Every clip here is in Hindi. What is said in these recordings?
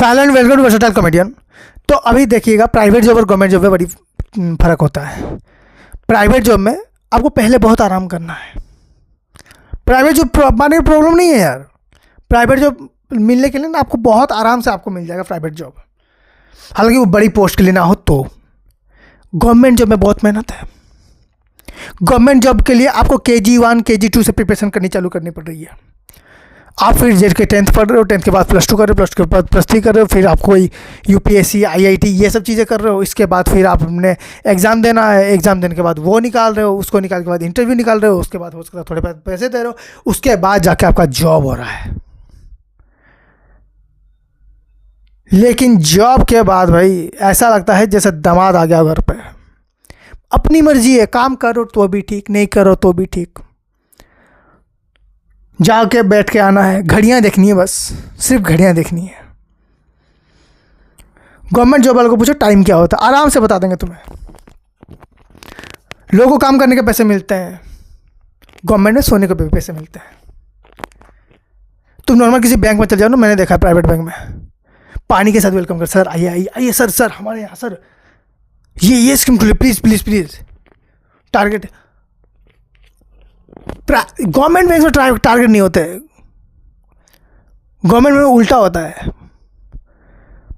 Silent welcome to versatile comedian. तो अभी देखिएगा, प्राइवेट जॉब और गवर्नमेंट जॉब में बड़ी फ़र्क होता है। प्राइवेट जॉब में आपको पहले बहुत आराम करना है। प्राइवेट जॉब माने प्रॉब्लम नहीं है यार। प्राइवेट जॉब मिलने के लिए ना आपको बहुत आराम से आपको मिल जाएगा प्राइवेट जॉब, हालांकि वो बड़ी पोस्ट के लिए ना हो। तो गवर्नमेंट जॉब में बहुत मेहनत है। गवर्नमेंट जॉब के लिए आपको KG1 KG2 से प्रिपरेशन करनी पड़ रही है। आप फिर जेड के 10th पढ़ रहे हो, 10th के बाद +2 कर रहे हो, +2 के बाद +3 कर रहे हो, फिर आप कोई UPSC IIT ये सब चीज़ें कर रहे हो। इसके बाद फिर आपने एग्ज़ाम देना है, एग्ज़ाम देने के बाद वो निकाल रहे हो, उसको निकाल के बाद इंटरव्यू निकाल रहे हो, उसके बाद हो सकता है थोड़े पैसे दे रहे हो, उसके बाद जाके आपका जॉब हो रहा है। लेकिन जॉब के बाद भाई ऐसा लगता है जैसे दामाद आ गया घर पे। अपनी मर्जी है, काम करो तो भी ठीक, नहीं करो तो भी ठीक, जाके बैठ के आना है, घड़ियाँ देखनी है, बस सिर्फ घड़ियाँ देखनी है। गवर्नमेंट जॉब वालों को पूछो टाइम क्या होता है, आराम से बता देंगे तुम्हें। लोगों को काम करने के पैसे मिलते हैं, गवर्नमेंट में सोने के पैसे मिलते हैं। तुम नॉर्मल किसी बैंक में चल जाओ ना, मैंने देखा है प्राइवेट बैंक में पानी के साथ वेलकम कर, सर आइए आइए आइए, सर हमारे यहाँ सर ये स्कीम खुली, प्लीज़ टारगेट। गवर्नमेंट बैंक में टारगेट नहीं होते, गवर्नमेंट में उल्टा होता है।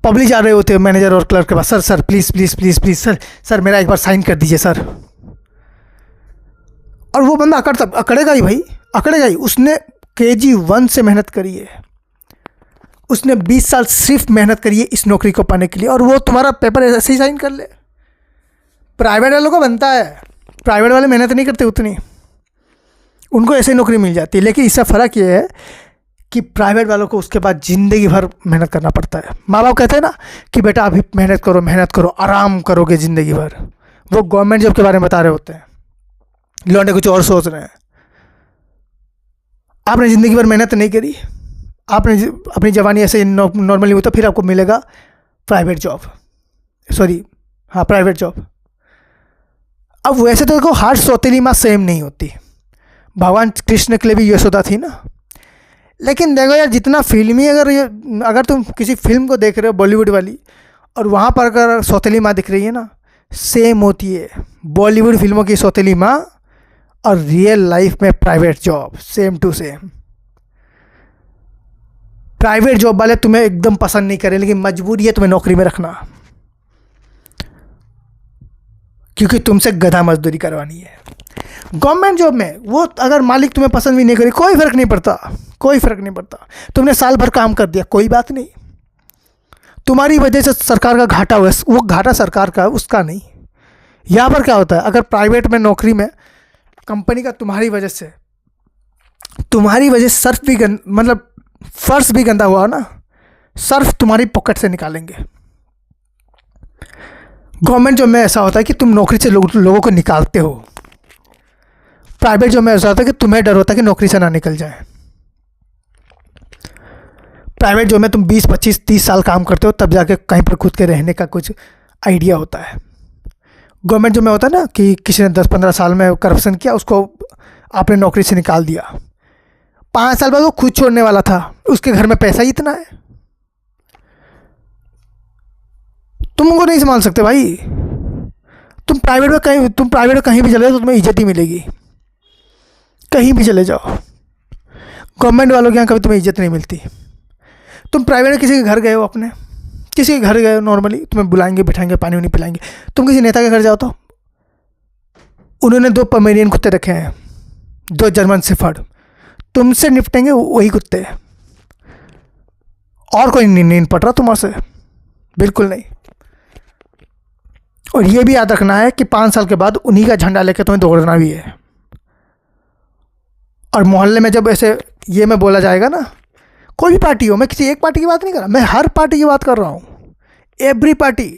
पब्लिक जा रहे होते हैं मैनेजर और क्लर्क के पास, सर प्लीज़ सर मेरा एक बार साइन कर दीजिए सर। और वो बंदा अकड़ेगा ही भाई, अकड़ेगा ही। उसने KG1 से मेहनत करी है, उसने 20 साल सिर्फ मेहनत करी है इस नौकरी को पाने के लिए, और वो तुम्हारा पेपर ऐसे ही साइन कर ले। प्राइवेट वालों को बनता है, प्राइवेट वाले मेहनत नहीं करते उतनी, उनको ऐसे नौकरी मिल जाती है। लेकिन इससे फ़र्क ये है कि प्राइवेट वालों को उसके बाद ज़िंदगी भर मेहनत करना पड़ता है। माँ बाप कहते हैं ना कि बेटा अभी मेहनत करो, आराम करोगे ज़िंदगी भर। वो गवर्नमेंट जॉब के बारे में बता रहे होते हैं, लौंडे कुछ और सोच रहे हैं। आपने ज़िंदगी भर मेहनत नहीं करी, आपने अपनी जवानी ऐसे नॉर्मली होता, फिर आपको मिलेगा प्राइवेट जॉब, प्राइवेट जॉब। अब वैसे तो देखो, हर सौतेली माँ सेम नहीं होती। भगवान कृष्ण के लिए भी यशोदा थी ना। लेकिन देखो यार, जितना फिल्मी, अगर तुम किसी फिल्म को देख रहे हो बॉलीवुड वाली, और वहाँ पर अगर सौतेली माँ दिख रही है ना, सेम होती है बॉलीवुड फिल्मों की सौतेली माँ और रियल लाइफ में private job, same to same. Private job वाले तुम्हें एकदम पसंद नहीं करें, लेकिन मजबूरी है तुम्हें नौकरी में रखना, क्योंकि तुमसे गधा मजदूरी करवानी है। गवर्नमेंट जॉब में वो अगर मालिक तुम्हें पसंद भी नहीं करे, कोई फ़र्क नहीं पड़ता। तुमने साल भर काम कर दिया, कोई बात नहीं, तुम्हारी वजह से सरकार का घाटा हुआ, वो घाटा सरकार का है, उसका नहीं। यहाँ पर क्या होता है, अगर प्राइवेट में नौकरी में कंपनी का तुम्हारी वजह से सर्फ भी मतलब फर्श भी गंदा हुआ ना, सर्फ तुम्हारी पॉकेट से निकालेंगे। गवर्नमेंट जॉब में ऐसा होता है कि तुम नौकरी से लोगों को निकालते हो। प्राइवेट जॉब में ऐसा होता है कि तुम्हें डर होता है कि नौकरी से ना निकल जाए। प्राइवेट जॉब में तुम 20 25 30 साल काम करते हो, तब जाके कहीं पर खुद के रहने का कुछ आइडिया होता है। गवर्नमेंट जॉब में होता है ना कि किसी ने 10-15 साल में करप्शन किया, उसको आपने नौकरी से निकाल दिया, 5 साल बाद वो खुद छोड़ने वाला था, उसके घर में पैसा ही इतना है, तुम उनको नहीं संभाल सकते भाई। तुम प्राइवेट में कहीं भी चले जाओ तो तुम्हें इज्जत ही मिलेगी, कहीं भी चले जाओ। गवर्नमेंट वालों के यहाँ कभी तुम्हें इज्जत नहीं मिलती। तुम प्राइवेट में किसी के घर गए हो, नॉर्मली तुम्हें बुलाएंगे, बिठाएंगे, पानी वानी पिलाएंगे। तुम किसी नेता के घर जाओ तो उन्होंने 2 पोमेरियन कुत्ते रखे हैं, 2 जर्मन शेफर्ड, तुमसे निपटेंगे वही कुत्ते, और कोई नहीं पट रहा तुम्हारे से, बिल्कुल नहीं। और ये भी याद रखना है कि 5 साल के बाद उन्हीं का झंडा लेकर तुम्हें दौड़ना भी है। और मोहल्ले में जब ऐसे ये में बोला जाएगा ना, कोई भी पार्टी हो, मैं किसी एक पार्टी की बात नहीं कर रहा, मैं हर पार्टी की बात कर रहा हूँ, एवरी पार्टी।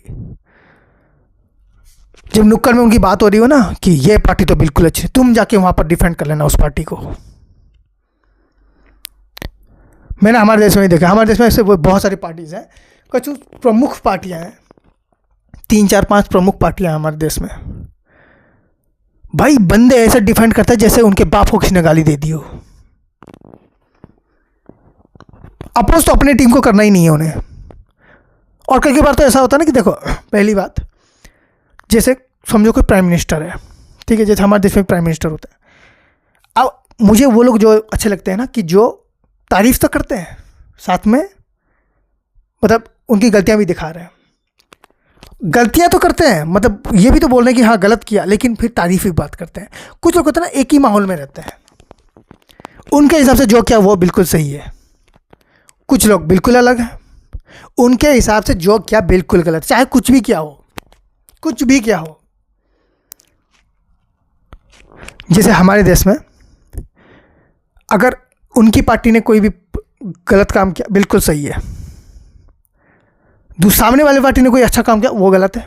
जब नुक्कड़ में उनकी बात हो रही हो ना कि ये पार्टी तो बिल्कुल अच्छी, तुम जाके वहाँ पर डिफेंड कर लेना उस पार्टी को। मैंने हमारे देश में ही देखा, हमारे देश में ऐसे बहुत सारी पार्टीज़ हैं, कुछ प्रमुख पार्टियाँ हैं, 3-4-5 प्रमुख पार्टियाँ हैं हमारे देश में। भाई बंदे ऐसे डिफेंड करते हैं जैसे उनके बाप को किसी ने गाली दे दी हो। अपोज तो अपनी टीम को करना ही नहीं है उन्हें, और कई बार तो ऐसा होता है ना कि देखो, पहली बात, जैसे समझो कोई प्राइम मिनिस्टर है, ठीक है, जैसे हमारे देश में प्राइम मिनिस्टर होता है। अब मुझे वो लोग जो अच्छे लगते हैं ना, कि जो तारीफ तो करते हैं, साथ में मतलब उनकी गलतियां भी दिखा रहे हैं। गलतियां तो करते हैं, मतलब ये भी तो बोल रहे हैं कि हाँ गलत किया, लेकिन फिर तारीफ की बात करते हैं। कुछ लोग होते हैं ना, एक ही माहौल में रहते हैं, उनके हिसाब से जो किया वो बिल्कुल सही है। कुछ लोग बिल्कुल अलग हैं, उनके हिसाब से जो किया बिल्कुल गलत, चाहे कुछ भी किया हो, कुछ भी किया हो। जैसे हमारे देश में अगर उनकी पार्टी ने कोई भी गलत काम किया, बिल्कुल सही है। सामने वाली पार्टी ने कोई अच्छा काम किया, वो गलत है।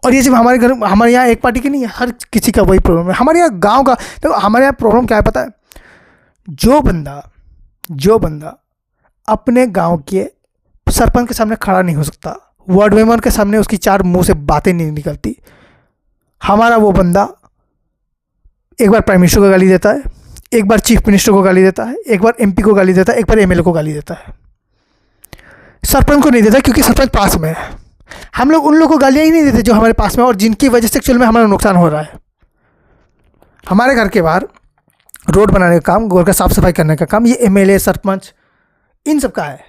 और ये सिर्फ हमारे यहाँ एक पार्टी की नहीं है, हर किसी का वही प्रॉब्लम है। हमारे यहाँ गांव का देखो, हमारे यहाँ प्रॉब्लम क्या है पता है? जो बंदा अपने गांव के सरपंच के सामने खड़ा नहीं हो सकता, वार्ड मेंबर के सामने उसकी चार मुंह से बातें नहीं निकलती, हमारा वो बंदा एक बार प्राइम मिनिस्टर को गाली देता है, एक बार चीफ मिनिस्टर को गाली देता है, एक बार एमपी को गाली देता है, एक बार एमएलए को गाली देता है। सरपंच को नहीं देता क्योंकि सरपंच पास में है। हम लोग उन लोगों को गालियाँ ही नहीं देते जो हमारे पास में, और जिनकी वजह से एक्चुअल में हमारा नुकसान हो रहा है। हमारे घर के बाहर रोड बनाने का काम, घर का साफ सफाई करने का काम, ये एमएलए, सरपंच, इन सब का है।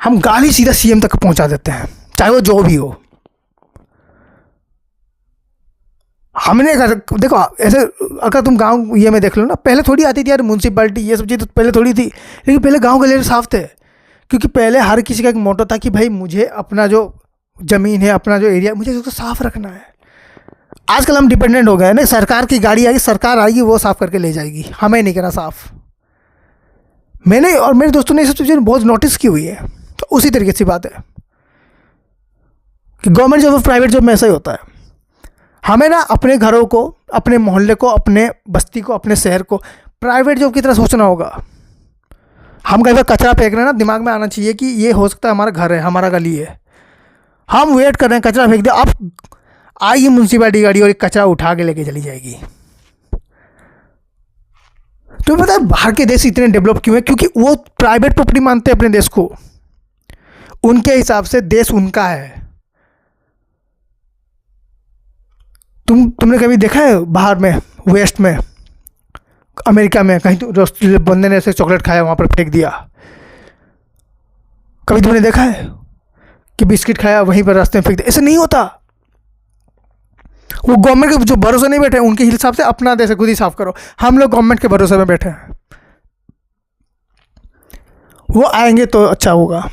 हम गाली सीधा सीएम तक पहुंचा देते हैं, चाहे वो जो भी हो। हमने देखो, ऐसे अगर तुम गांव ये में देख लो ना, पहले थोड़ी आती थी यार म्यूनसिपैलिटी, ये सब चीज़ तो पहले थोड़ी थी, लेकिन पहले गांव गले साफ थे। क्योंकि पहले हर किसी का एक मोटो था कि भाई मुझे अपना जो ज़मीन है, अपना जो एरिया, मुझे उसको साफ रखना है। आजकल हम डिपेंडेंट हो गए हैं ना, सरकार की गाड़ी आएगी, सरकार आएगी, वो साफ करके ले जाएगी, हमें नहीं करना साफ। मैंने और मेरे दोस्तों ने ये सब चीज़ें बहुत नोटिस की हुई है। तो उसी तरीके से बात है कि गवर्नमेंट जॉब और प्राइवेट जॉब में ऐसा ही होता है। हमें ना अपने घरों को, अपने मोहल्ले को, अपने बस्ती को, अपने शहर को प्राइवेट जॉब की तरह सोचना होगा। हम कई बार कचरा फेंक रहे हैं ना, दिमाग में आना चाहिए कि ये हो सकता है हमारा घर है, हमारा गली है, हम वेट कर रहे हैं, कचरा फेंक दिया, अब आएगी म्यूनसिपैलिटी गाड़ी और एक कचरा उठा के लेके चली जाएगी। तो पता है बाहर के देश इतने डेवलप क्यों है? क्योंकि वो प्राइवेट प्रॉपर्टी मानते हैं अपने देश को, उनके हिसाब से देश उनका है। तुमने कभी देखा है बाहर में, वेस्ट में, अमेरिका में कहीं तो बंदे ने ऐसे चॉकलेट खाया, वहाँ पर फेंक दिया? कभी तुमने देखा है कि बिस्किट खाया वहीं पर रास्ते में फेंक दिया? ऐसा नहीं होता। वो गवर्नमेंट के जो भरोसे नहीं बैठे, उनके हिसाब से अपना देश खुद ही साफ करो। हम लोग गवर्नमेंट के भरोसे में बैठे हैं, वो आएंगे तो अच्छा होगा।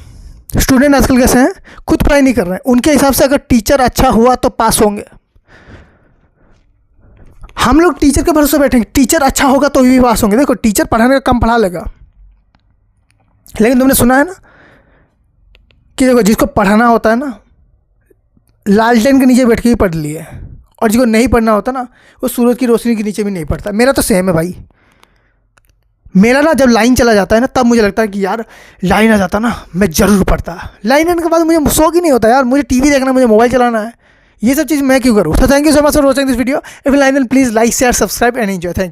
स्टूडेंट आजकल कैसे हैं, खुद पढ़ाई नहीं कर रहे हैं, उनके हिसाब से अगर टीचर अच्छा हुआ तो पास होंगे। हम लोग टीचर के भरोसे बैठेंगे, टीचर अच्छा होगा तो भी पास होंगे। देखो टीचर पढ़ाने का कम पढ़ा लेगा, लेकिन तुमने सुना है ना कि देखो जिसको पढ़ाना होता है ना, लालटेन के नीचे बैठ के ही पढ़ लिए, और जिसको नहीं पढ़ना होता ना, वो सूरज की रोशनी के नीचे भी नहीं पढ़ता। मेरा तो सेम है भाई। मेरा ना जब लाइन चला जाता है ना, तब मुझे लगता है कि यार लाइन आ जाता ना, मैं ज़रूर पढ़ता। लाइन आने के बाद मुझे शौक ही नहीं होता यार, मुझे टीवी देखना, मुझे मोबाइल चलाना है, ये सब चीज़ मैं क्यों करूँ? तो thank you so much for watching this video. If you like then please like, share, subscribe and enjoy. Thank you.